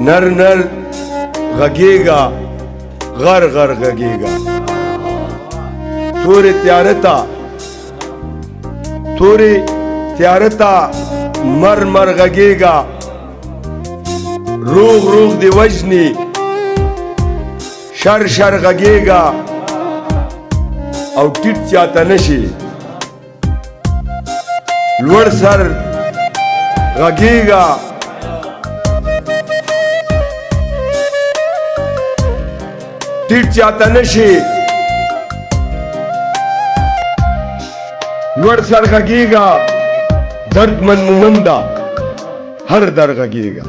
نر نر غږېږه غر غر غږېږه تورې تیاره ته مر مر غږېږه روغ روغ دې وژني شر شر غږېږه او ټیټ چاته نشي لوړ سر غږېږه ټیټ چاته نشي لوړ سر غږېږه درد من مومنده هر در غږېږه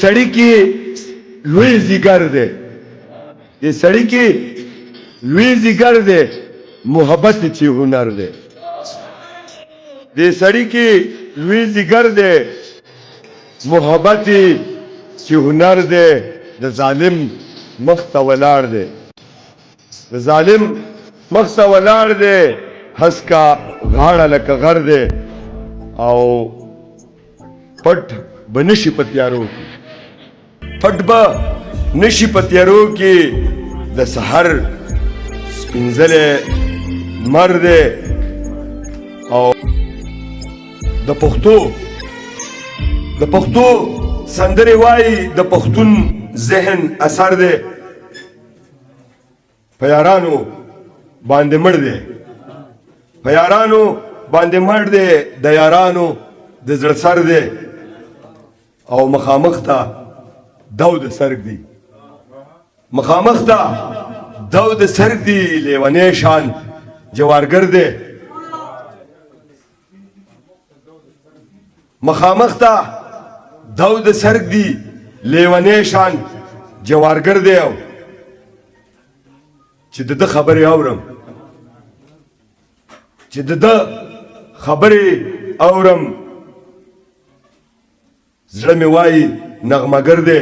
سړی کې لوی ځیګر دی دې سړی کې لوی ځیګر دی محبت چې هنر دی دې سړی کې لوی ځیګر دی محبت چې هنر دی د ظالم مخ ته ولاړ دی د ظالم مخ ته ولاړ دی هسکا غاړه لکه غر دی او پټ به نشي په تیارو کې پټ به نشي په تیارو کې د سحر سپینځلی لمر دی او د پښتو سندرې وایي د پښتون ذهن اثر دی په یارانو باندې مړ دی په یارانو باندې مړ دی د یارانو د زړه سر دی او مخامخ ته دو د سرک دی مخامخ ته دو د سرک دی لیونی شان جوارګر دی مخامخ ته دو د سرک دی لیونی شان جوارګر دی چې د ده خبرې اورم چې د ده خبرې اورم زړه مې وایي نغمهګر دی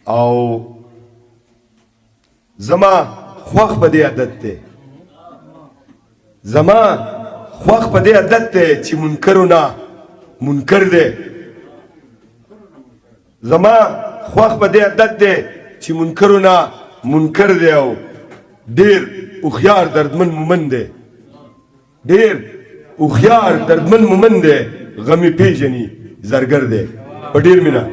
او زما خوښ په دې عادت دی زما خوښ په دې عادت دی چې منکرو نه منکر دی زما خوښ په دې عادت دی چې منکرو نه منکر دی او ډېر هوښیار دردمن مومن دی ډېر هوښیار دردمن مومن دی غمې پېژني زرګر دی په ډېر مینه